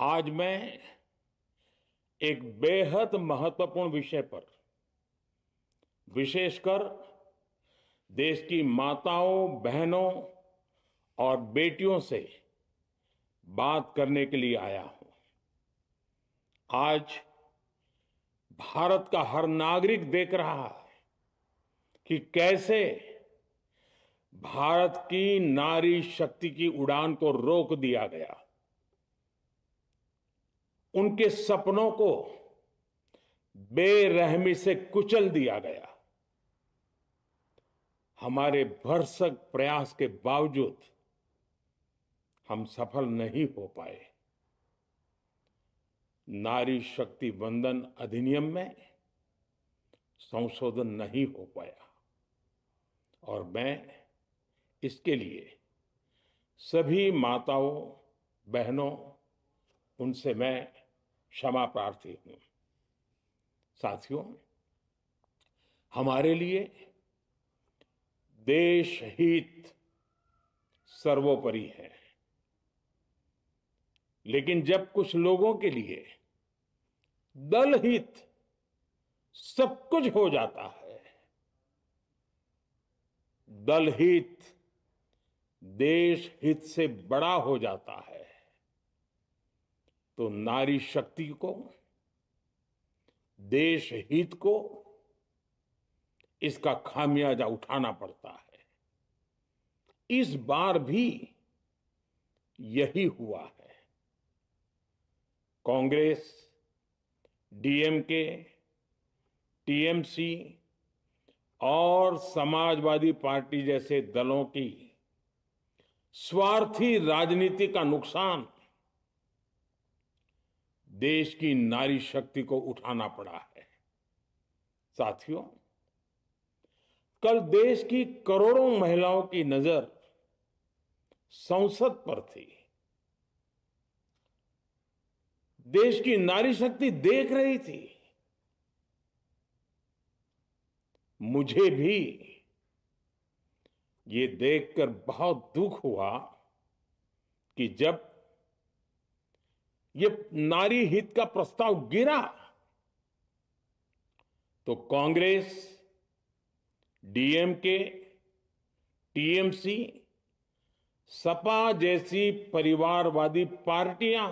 आज मैं एक बेहद महत्वपूर्ण विषय पर विशेषकर देश की माताओं, बहनों और बेटियों से बात करने के लिए आया हूं। आज भारत का हर नागरिक देख रहा है कि कैसे भारत की नारी शक्ति की उड़ान को रोक दिया गया, उनके सपनों को बेरहमी से कुचल दिया गया। हमारे भरसक प्रयास के बावजूद हम सफल नहीं हो पाए। नारी शक्ति वंदन अधिनियम में संशोधन नहीं हो पाया और मैं इसके लिए सभी माताओं, बहनों, उनसे मैं क्षमा प्रार्थी हूं। साथियों, हमारे लिए देश हित सर्वोपरि है, लेकिन जब कुछ लोगों के लिए दल हित सब कुछ हो जाता है, दल हित देश हित से बड़ा हो जाता है, तो नारी शक्ति को, देश हित को इसका खामियाजा उठाना पड़ता है। इस बार भी यही हुआ है। कांग्रेस, डीएमके, टीएमसी और समाजवादी पार्टी जैसे दलों की स्वार्थी राजनीति का नुकसान देश की नारी शक्ति को उठाना पड़ा है। साथियों, कल देश की करोड़ों महिलाओं की नजर संसद पर थी। देश की नारी शक्ति देख रही थी। मुझे भी ये देखकर बहुत दुख हुआ कि जब ये नारी हित का प्रस्ताव गिरा तो कांग्रेस, डीएमके, टीएमसी, सपा जैसी परिवारवादी पार्टियां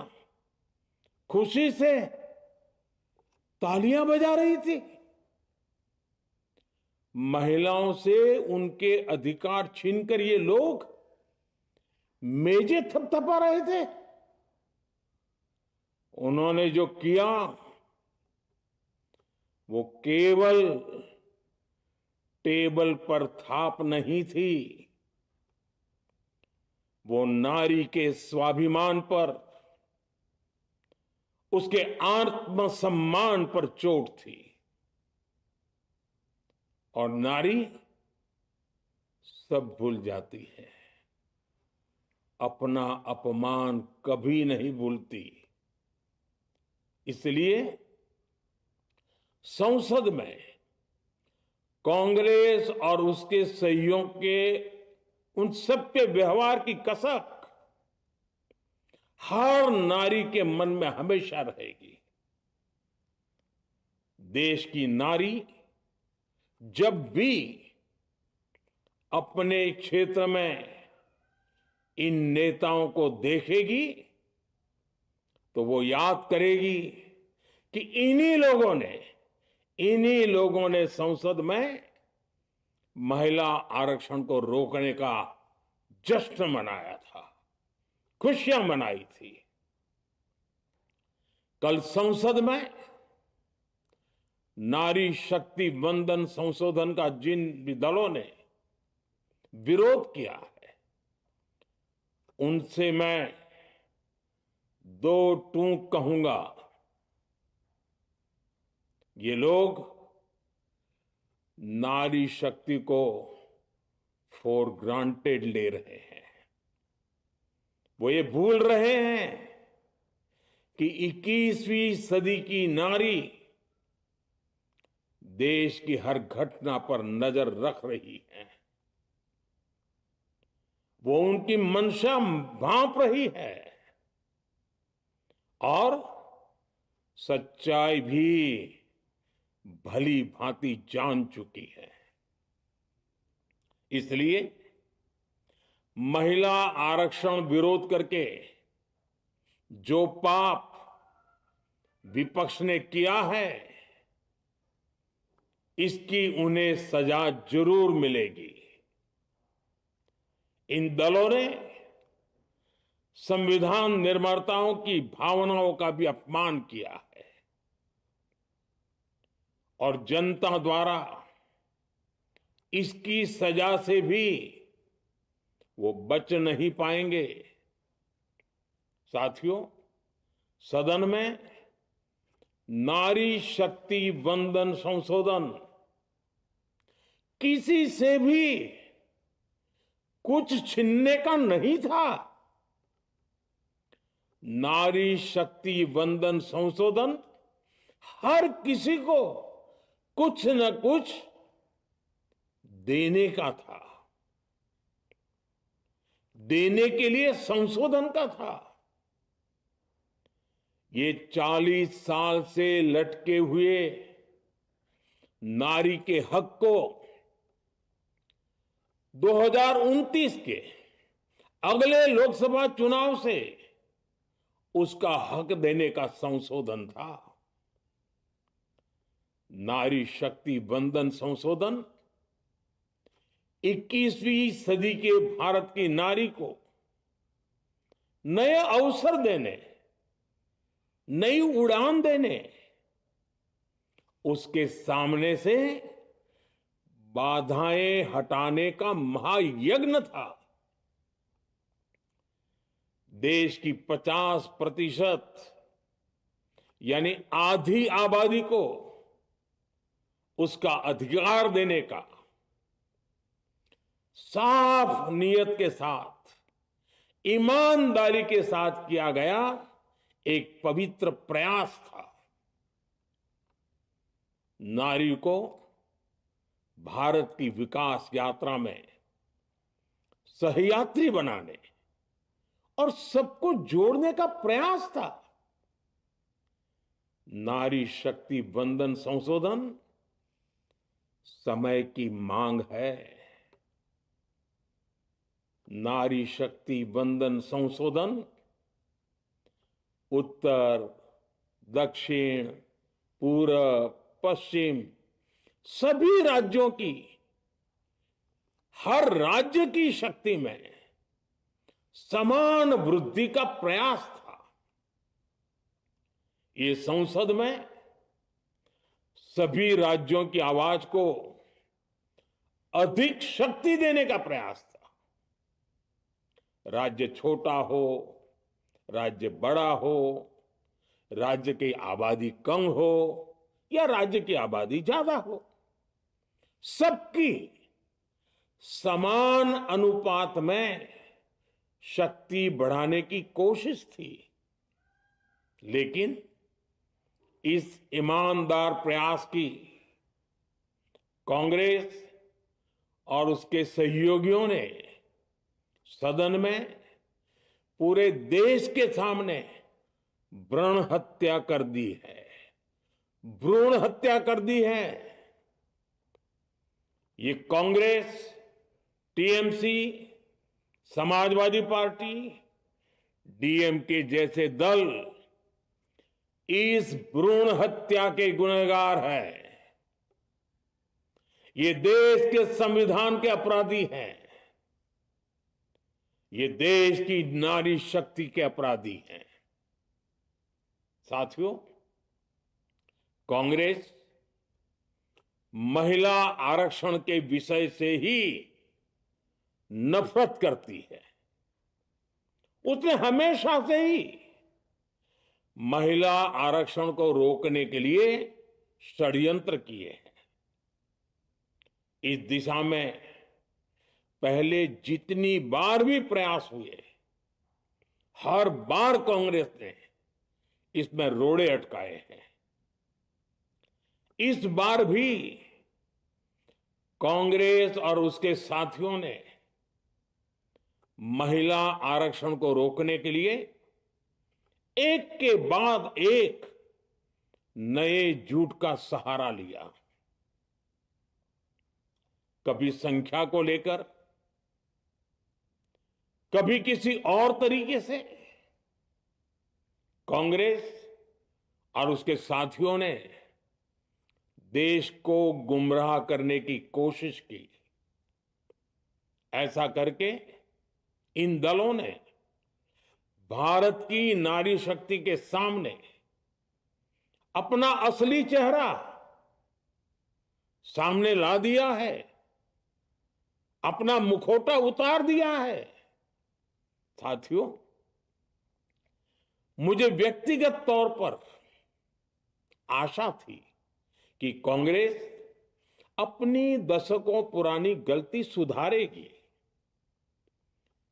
खुशी से तालियां बजा रही थी। महिलाओं से उनके अधिकार छीनकर ये लोग मेजें थपथपा रहे थे। उन्होंने जो किया वो केवल टेबल पर थाप नहीं थी, वो नारी के स्वाभिमान पर, उसके आत्मसम्मान पर चोट थी। और नारी सब भूल जाती है, अपना अपमान कभी नहीं भूलती। इसलिए संसद में कांग्रेस और उसके सहयोगियों के उन सबके व्यवहार की कसक हर नारी के मन में हमेशा रहेगी। देश की नारी जब भी अपने क्षेत्र में इन नेताओं को देखेगी तो वो याद करेगी कि इन्हीं लोगों ने संसद में महिला आरक्षण को रोकने का जश्न मनाया था, खुशियां मनाई थी। कल संसद में नारी शक्ति वंदन संशोधन का जिन भी दलों ने विरोध किया है, उनसे मैं दो टूक कहूंगा। ये लोग नारी शक्ति को फॉर ग्रांटेड ले रहे हैं। वो ये भूल रहे हैं कि 21वीं सदी की नारी देश की हर घटना पर नजर रख रही है। वो उनकी मंशा भांप रही है और सच्चाई भी भली भांति जान चुकी है। इसलिए महिला आरक्षण विरोध करके जो पाप विपक्ष ने किया है, इसकी उन्हें सजा जरूर मिलेगी। इन दलों ने संविधान निर्माताओं की भावनाओं का भी अपमान किया है और जनता द्वारा इसकी सजा से भी वो बच नहीं पाएंगे। साथियों, सदन में नारी शक्ति वंदन संशोधन किसी से भी कुछ छीनने का नहीं था। नारी शक्ति वंदन संशोधन हर किसी को कुछ न कुछ देने का था, देने के लिए संशोधन का था। ये 40 साल से लटके हुए नारी के हक को 2029 के अगले लोकसभा चुनाव से उसका हक देने का संशोधन था। नारी शक्ति वंदन संशोधन 21वीं सदी के भारत की नारी को नए अवसर देने, नई उड़ान देने, उसके सामने से बाधाएं हटाने का महायज्ञ था। देश की 50% यानी आधी आबादी को उसका अधिकार देने का साफ नियत के साथ, ईमानदारी के साथ किया गया एक पवित्र प्रयास था। नारी को भारत की विकास यात्रा में सहयात्री बनाने और सबको जोड़ने का प्रयास था। नारी शक्ति वंदन संशोधन समय की मांग है। नारी शक्ति वंदन संशोधन उत्तर, दक्षिण, पूरब, पश्चिम सभी राज्यों की, हर राज्य की शक्ति में समान वृद्धि का प्रयास था। ये संसद में सभी राज्यों की आवाज को अधिक शक्ति देने का प्रयास था। राज्य छोटा हो, राज्य बड़ा हो, राज्य की आबादी कम हो या राज्य की आबादी ज्यादा हो, सबकी समान अनुपात में शक्ति बढ़ाने की कोशिश थी। लेकिन इस ईमानदार प्रयास की कांग्रेस और उसके सहयोगियों ने सदन में पूरे देश के सामने भ्रूण हत्या कर दी है, भ्रूण हत्या कर दी है। ये Congress, TMC, Samajwadi party, DMK जैसे दल इस भ्रूण हत्या के गुनहगार हैं। ये देश के संविधान के अपराधी हैं। ये देश की नारी शक्ति के अपराधी हैं। साथियों, कांग्रेस महिला आरक्षण के विषय से ही नफरत करती है। उसने हमेशा से ही महिला आरक्षण को रोकने के लिए षड्यंत्र किए हैं। इस दिशा में पहले जितनी बार भी प्रयास हुए, हर बार कांग्रेस ने इसमें रोड़े अटकाए हैं। इस बार भी कांग्रेस और उसके साथियों ने महिला आरक्षण को रोकने के लिए एक के बाद एक नए झूठ का सहारा लिया। कभी संख्या को लेकर, कभी किसी और तरीके से कांग्रेस और उसके साथियों ने देश को गुमराह करने की कोशिश की। ऐसा करके इन दलों ने भारत की नारी शक्ति के सामने अपना असली चेहरा सामने ला दिया है, अपना मुखौटा उतार दिया है। साथियों, मुझे व्यक्तिगत तौर पर आशा थी कि कांग्रेस अपनी दशकों पुरानी गलती सुधारेगी।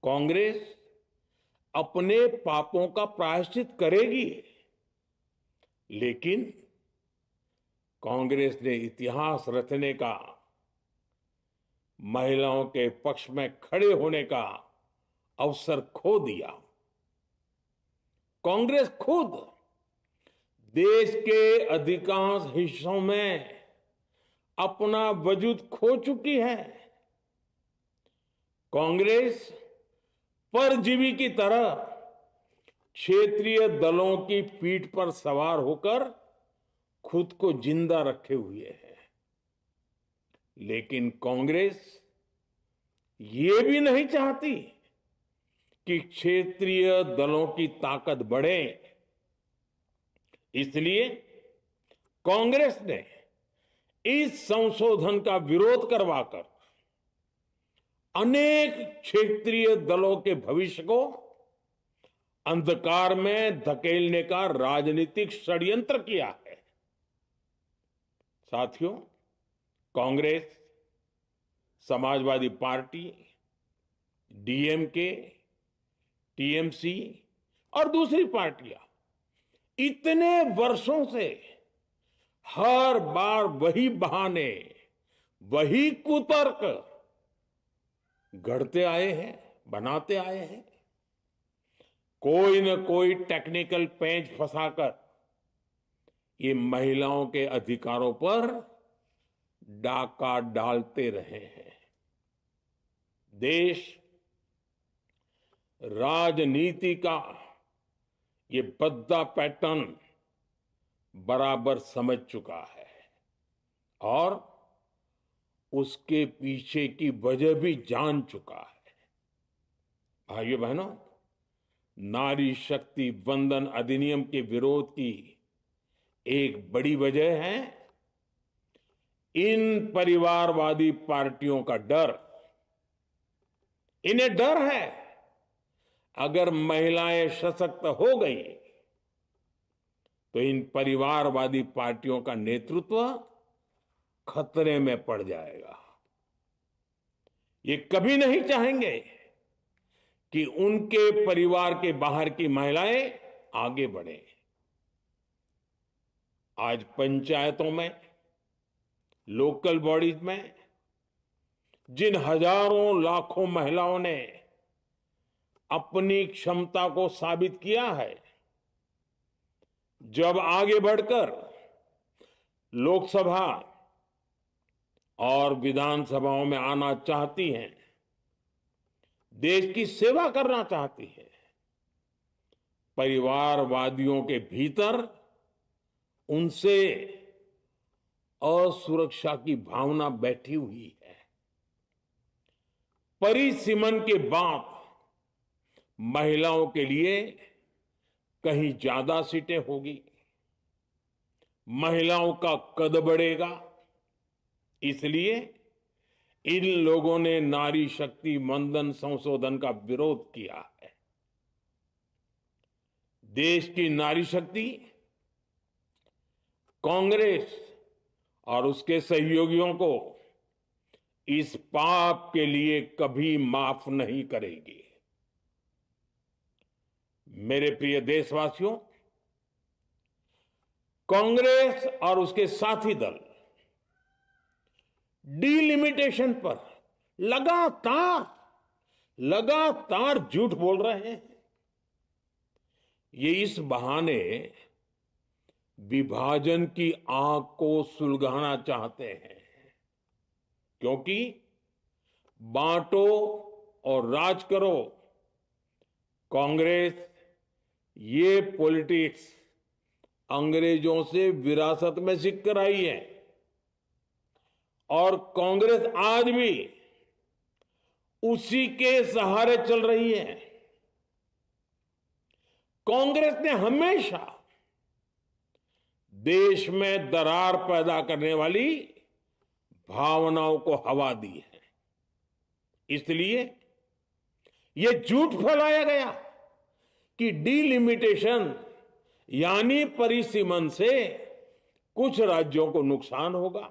कांग्रेस अपने पापों का प्रायश्चित करेगी। लेकिन कांग्रेस ने इतिहास रचने का, महिलाओं के पक्ष में खड़े होने का अवसर खो दिया। कांग्रेस खुद देश के अधिकांश हिस्सों में अपना वजूद खो चुकी है। कांग्रेस परजीवी की तरह क्षेत्रीय दलों की पीठ पर सवार होकर खुद को जिंदा रखे हुए है। लेकिन कांग्रेस ये भी नहीं चाहती कि क्षेत्रीय दलों की ताकत बढ़े। इसलिए कांग्रेस ने इस संशोधन का विरोध करवाकर अनेक क्षेत्रीय दलों के भविष्य को अंधकार में धकेलने का राजनीतिक षड्यंत्र किया है। साथियों, Congress, Samajwadi party, DMK, TMC और दूसरी पार्टियां इतने वर्षों से हर बार वही बहाने, वही कुतर्क गढ़ते आए हैं, बनाते आए हैं। कोई न कोई टेक्निकल पेंच फंसाकर ये महिलाओं के अधिकारों पर डाका डालते रहे हैं। देश राजनीति का ये भद्दा पैटर्न बराबर समझ चुका है और उसके पीछे की वजह भी जान चुका है। भाइयों बहनों, नारी शक्ति वंदन अधिनियम के विरोध की एक बड़ी वजह है इन परिवारवादी पार्टियों का डर। इन्हें डर है अगर महिलाएं सशक्त हो गई तो इन परिवारवादी पार्टियों का नेतृत्व खतरे में पड़ जाएगा। ये कभी नहीं चाहेंगे कि उनके परिवार के बाहर की महिलाएं आगे बढ़े। आज पंचायतों में, लोकल बॉडीज में जिन हजारों लाखों महिलाओं ने अपनी क्षमता को साबित किया है, जब आगे बढ़कर लोकसभा और विधानसभाओं में आना चाहती हैं, देश की सेवा करना चाहती है, परिवारवादियों के भीतर उनसे असुरक्षा की भावना बैठी हुई है। परिसीमन के बाद महिलाओं के लिए कहीं ज्यादा सीटें होगी, महिलाओं का कद बढ़ेगा। इसलिए इन लोगों ने नारी शक्ति वंदन संशोधन का विरोध किया है। देश की नारी शक्ति कांग्रेस और उसके सहयोगियों को इस पाप के लिए कभी माफ नहीं करेगी। मेरे प्रिय देशवासियों, कांग्रेस और उसके साथी दल डिलिमिटेशन पर लगातार झूठ बोल रहे हैं। ये इस बहाने विभाजन की आग को सुलगाना चाहते हैं, क्योंकि बांटो और राज करो, कांग्रेस ये पॉलिटिक्स अंग्रेजों से विरासत में सीख कर आई है और कांग्रेस आज भी उसी के सहारे चल रही है। कांग्रेस ने हमेशा देश में दरार पैदा करने वाली भावनाओं को हवा दी है। इसलिए यह झूठ फैलाया गया कि डीलिमिटेशन यानी परिसीमन से कुछ राज्यों को नुकसान होगा,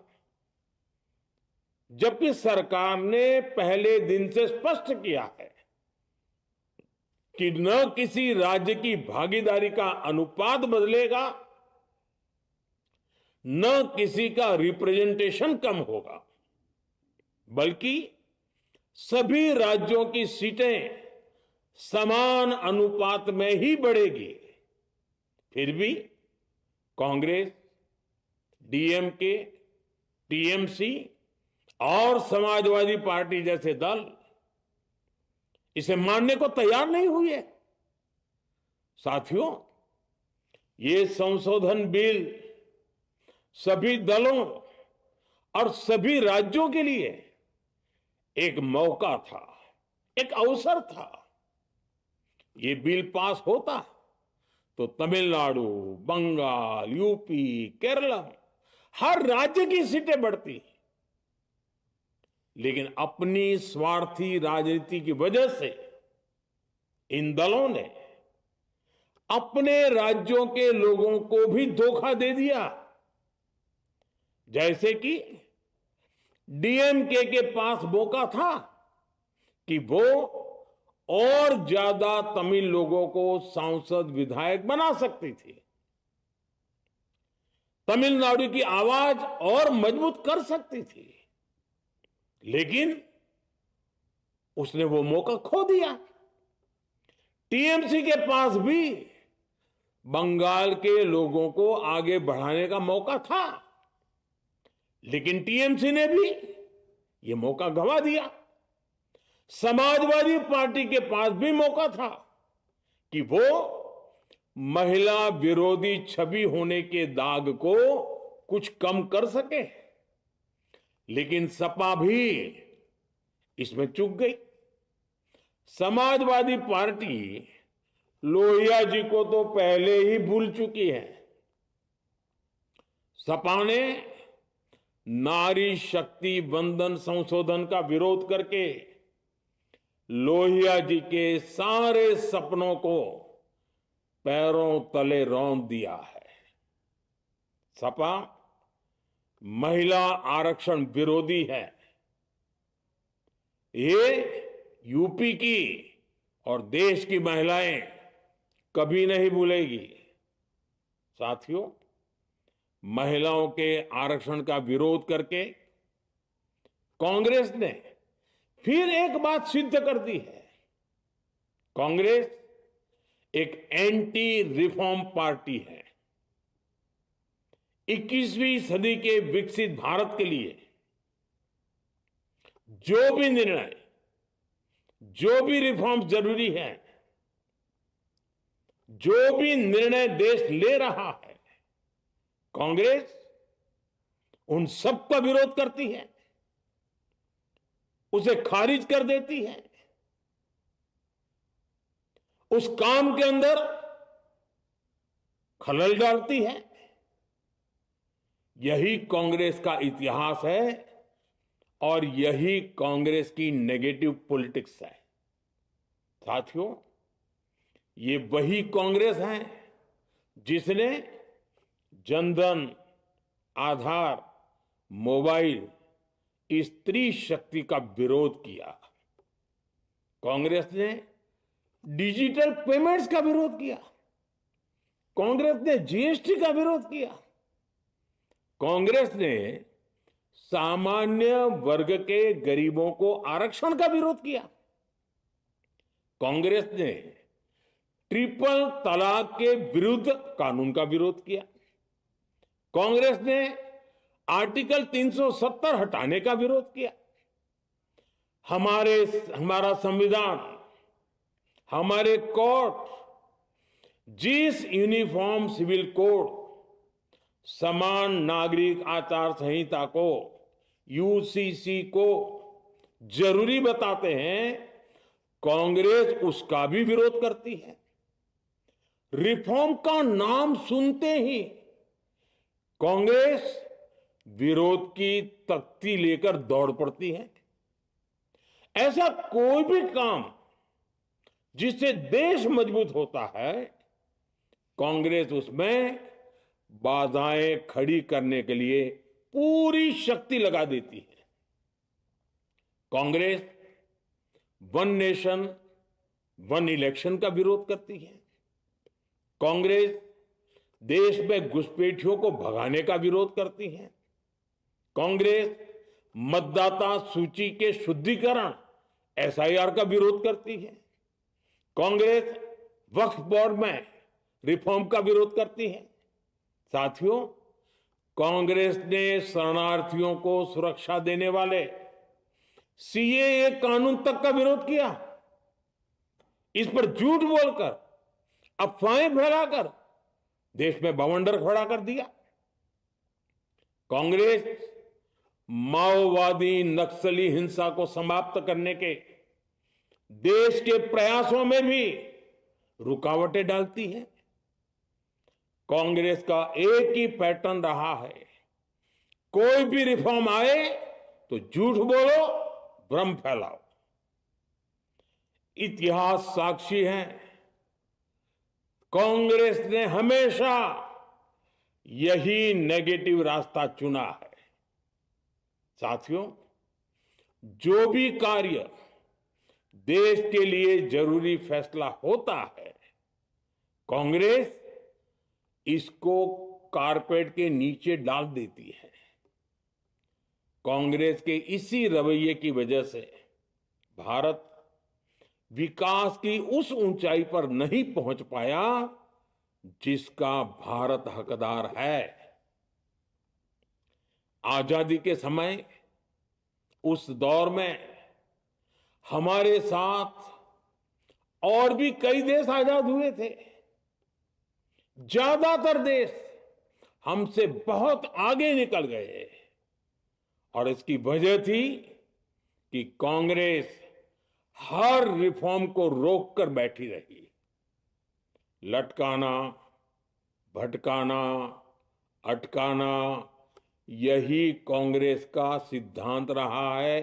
जबकि सरकार ने पहले दिन से स्पष्ट किया है कि न किसी राज्य की भागीदारी का अनुपात बदलेगा, न किसी का रिप्रेजेंटेशन कम होगा, बल्कि सभी राज्यों की सीटें समान अनुपात में ही बढ़ेगी। फिर भी कांग्रेस, डीएमके, टीएमसी और समाजवादी पार्टी जैसे दल इसे मानने को तैयार नहीं हुई है। साथियों, ये संशोधन बिल सभी दलों और सभी राज्यों के लिए एक मौका था, एक अवसर था। ये बिल पास होता तो तमिलनाडु, बंगाल, यूपी, केरला हर राज्य की सीटें बढ़ती, लेकिन अपनी स्वार्थी राजनीति की वजह से इन दलों ने अपने राज्यों के लोगों को भी धोखा दे दिया। जैसे कि डीएमके के पास मौका था कि वो और ज्यादा तमिल लोगों को सांसद विधायक बना सकती थी, तमिलनाडु की आवाज और मजबूत कर सकती थी, लेकिन उसने वो मौका खो दिया। टीएमसी के पास भी बंगाल के लोगों को आगे बढ़ाने का मौका था, लेकिन टीएमसी ने भी ये मौका गंवा दिया। समाजवादी पार्टी के पास भी मौका था कि वो महिला विरोधी छवि होने के दाग को कुछ कम कर सके, लेकिन सपा भी इसमें चूक गई। समाजवादी पार्टी लोहिया जी को तो पहले ही भूल चुकी है। सपा ने नारी शक्ति वंदन संशोधन का विरोध करके लोहिया जी के सारे सपनों को पैरों तले रौंद दिया है। सपा महिला आरक्षण विरोधी है। ये यूपी की और देश की महिलाएं कभी नहीं भूलेगी। साथियों, महिलाओं के आरक्षण का विरोध करके कांग्रेस ने फिर एक बात सिद्ध कर दी है। कांग्रेस एक एंटी रिफॉर्म पार्टी है। 21वीं सदी के विकसित भारत के लिए जो भी निर्णय, जो भी रिफॉर्म जरूरी है, जो भी निर्णय देश ले रहा है, कांग्रेस उन सब का विरोध करती है, उसे खारिज कर देती है, उस काम के अंदर खलल डालती है। यही कांग्रेस का इतिहास है और यही कांग्रेस की नेगेटिव पॉलिटिक्स है। साथियों, ये वही कांग्रेस है जिसने जनधन, आधार, मोबाइल, स्त्री शक्ति का विरोध किया। कांग्रेस ने डिजिटल पेमेंट्स का विरोध किया। कांग्रेस ने जीएसटी का विरोध किया। कांग्रेस ने सामान्य वर्ग के गरीबों को आरक्षण का विरोध किया। कांग्रेस ने ट्रिपल तलाक के विरुद्ध कानून का विरोध किया। कांग्रेस ने आर्टिकल 370 हटाने का विरोध किया। हमारा संविधान, हमारे कोर्ट जिस यूनिफॉर्म सिविल कोड, समान नागरिक आचार संहिता को, यूसीसी को जरूरी बताते हैं, कांग्रेस उसका भी विरोध करती है। रिफॉर्म का नाम सुनते ही कांग्रेस विरोध की तख्ती लेकर दौड़ पड़ती है। ऐसा कोई भी काम जिससे देश मजबूत होता है, कांग्रेस उसमें बाधाएं खड़ी करने के लिए पूरी शक्ति लगा देती है। Congress one nation one election का विरोध करती है। कांग्रेस देश में घुसपैठियों को भगाने का विरोध करती है। कांग्रेस मतदाता सूची के शुद्धिकरण एसआईआर का विरोध करती है। कांग्रेस वक्फ बोर्ड में रिफॉर्म का विरोध करती है। साथियों, कांग्रेस ने शरणार्थियों को सुरक्षा देने वाले सीएए कानून तक का विरोध किया। इस पर झूठ बोलकर, अफवाहें फैलाकर देश में बवंडर खड़ा कर दिया। कांग्रेस माओवादी नक्सली हिंसा को समाप्त करने के देश के प्रयासों में भी रुकावटें डालती है। कांग्रेस का एक ही पैटर्न रहा है, कोई भी रिफॉर्म आए तो झूठ बोलो, भ्रम फैलाओ। इतिहास साक्षी है, कांग्रेस ने हमेशा यही नेगेटिव रास्ता चुना है। साथियों, जो भी कार्य देश के लिए जरूरी फैसला होता है, कांग्रेस इसको कारपेट के नीचे डाल देती है। कांग्रेस के इसी रवैये की वजह से भारत विकास की उस ऊंचाई पर नहीं पहुंच पाया जिसका भारत हकदार है। आजादी के समय उस दौर में हमारे साथ और भी कई देश आजाद हुए थे। ज्यादातर देश हमसे बहुत आगे निकल गए और इसकी वजह थी कि कांग्रेस हर रिफॉर्म को रोककर बैठी रही। लटकाना, भटकाना, अटकाना, यही कांग्रेस का सिद्धांत रहा है,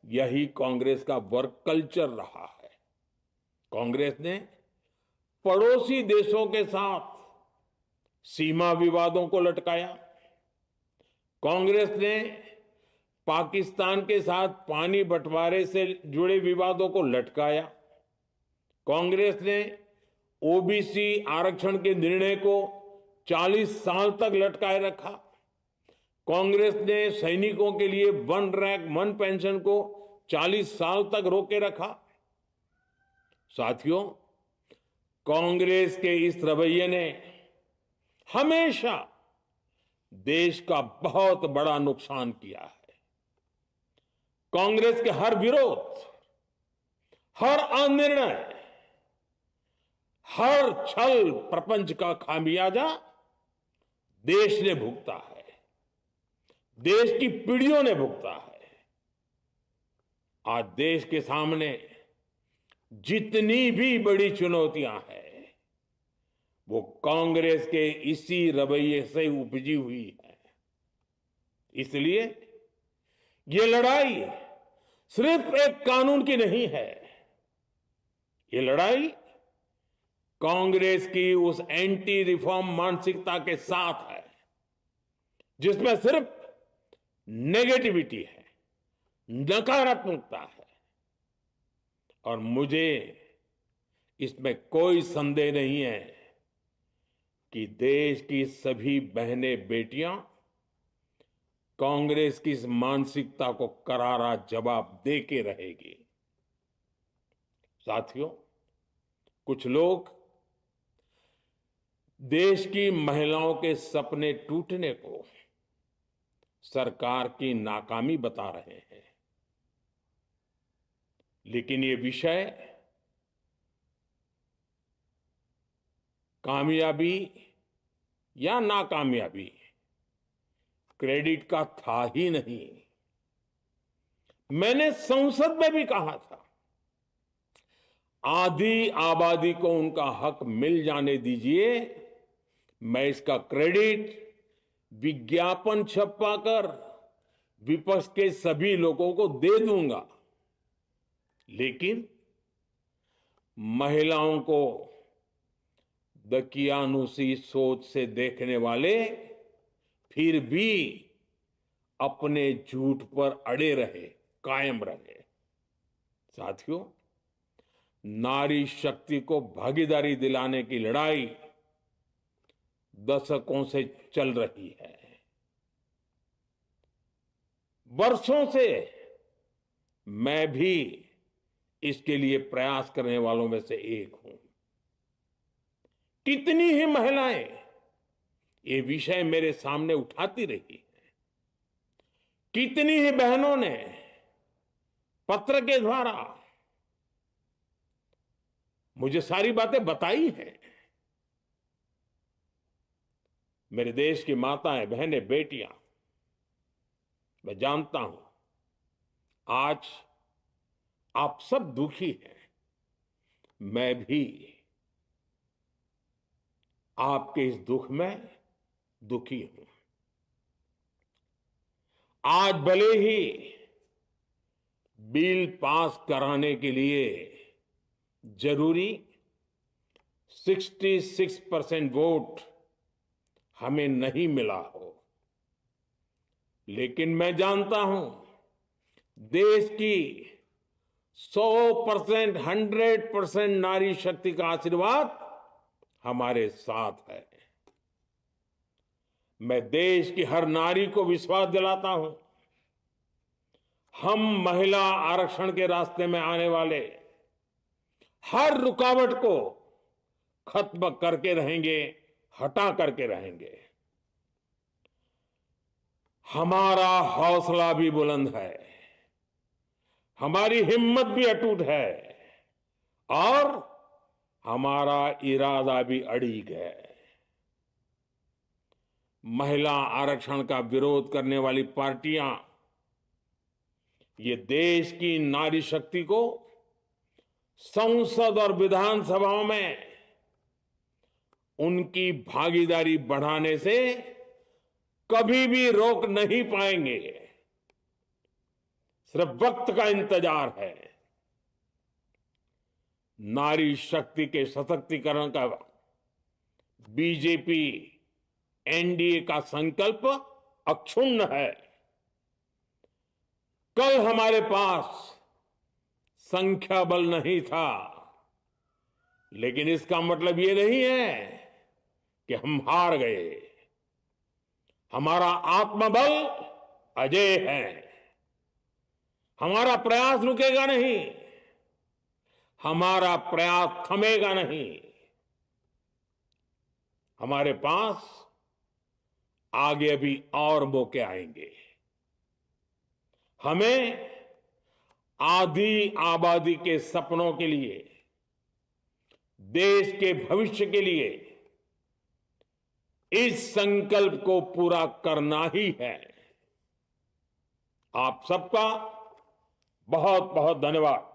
यही कांग्रेस का वर्क कल्चर रहा है। कांग्रेस ने पड़ोसी देशों के साथ सीमा विवादों को लटकाया। कांग्रेस ने पाकिस्तान के साथ पानी बंटवारे से जुड़े विवादों को लटकाया। कांग्रेस ने ओबीसी आरक्षण के निर्णय को 40 साल तक लटकाए रखा। कांग्रेस ने सैनिकों के लिए वन रैंक वन पेंशन को 40 साल तक रोके रखा। साथियों, कांग्रेस के इस रवैये ने हमेशा देश का बहुत बड़ा नुकसान किया है। कांग्रेस के हर विरोध, हर अनिर्णय, हर छल प्रपंच का खामियाजा देश ने भुगता है, देश की पीढ़ियों ने भुगता है। आज देश के सामने जितनी भी बड़ी चुनौतियां हैं, वो कांग्रेस के इसी रवैये से उपजी हुई है। इसलिए ये लड़ाई सिर्फ एक कानून की नहीं है, ये लड़ाई कांग्रेस की उस एंटी रिफॉर्म मानसिकता के साथ है जिसमें सिर्फ नेगेटिविटी है, नकारात्मकता है। और मुझे इसमें कोई संदेह नहीं है कि देश की सभी बहनें बेटियां कांग्रेस की इस मानसिकता को करारा जवाब दे के रहेगी। साथियों, कुछ लोग देश की महिलाओं के सपने टूटने को सरकार की नाकामी बता रहे हैं। लेकिन ये विषय कामयाबी या नाकामयाबी क्रेडिट का था ही नहीं। मैंने संसद में भी कहा था, आधी आबादी को उनका हक मिल जाने दीजिए, मैं इसका क्रेडिट विज्ञापन छपवाकर विपक्ष के सभी लोगों को दे दूंगा। लेकिन महिलाओं को दकियानुसी सोच से देखने वाले फिर भी अपने झूठ पर अड़े रहे, कायम रहे। साथियों, नारी शक्ति को भागीदारी दिलाने की लड़ाई दशकों से चल रही है। वर्षों से मैं भी इसके लिए प्रयास करने वालों में से एक हूं। कितनी ही महिलाएं ये विषय मेरे सामने उठाती रही हैं। कितनी ही बहनों ने पत्र के द्वारा मुझे सारी बातें बताई हैं। मेरे देश की माताएं, बहनें, बेटियां, मैं जानता हूं आज आप सब दुखी हैं। मैं भी आपके इस दुख में दुखी हूं। आज भले ही बिल पास कराने के लिए जरूरी 66% वोट हमें नहीं मिला हो, लेकिन मैं जानता हूं देश की 100%, 100% नारी शक्ति का आशीर्वाद हमारे साथ है। मैं देश की हर नारी को विश्वास दिलाता हूं, हम महिला आरक्षण के रास्ते में आने वाले हर रुकावट को खत्म करके रहेंगे, हटा करके रहेंगे। हमारा हौसला भी बुलंद है, हमारी हिम्मत भी अटूट है और हमारा इरादा भी अड़िग है। महिला आरक्षण का विरोध करने वाली पार्टियां ये देश की नारी शक्ति को संसद और विधानसभाओं में उनकी भागीदारी बढ़ाने से कभी भी रोक नहीं पाएंगे। सिर्फ वक्त का इंतजार है। नारी शक्ति के सशक्तिकरण का बीजेपी एनडीए का संकल्प अक्षुण्ण है। कल हमारे पास संख्या बल नहीं था, लेकिन इसका मतलब ये नहीं है कि हम हार गए। हमारा आत्मबल अजेय है। हमारा प्रयास रुकेगा नहीं, हमारा प्रयास थमेगा नहीं। हमारे पास आगे भी और मौके आएंगे। हमें आधी आबादी के सपनों के लिए, देश के भविष्य के लिए इस संकल्प को पूरा करना ही है। आप सबका बहुत बहुत धन्यवाद।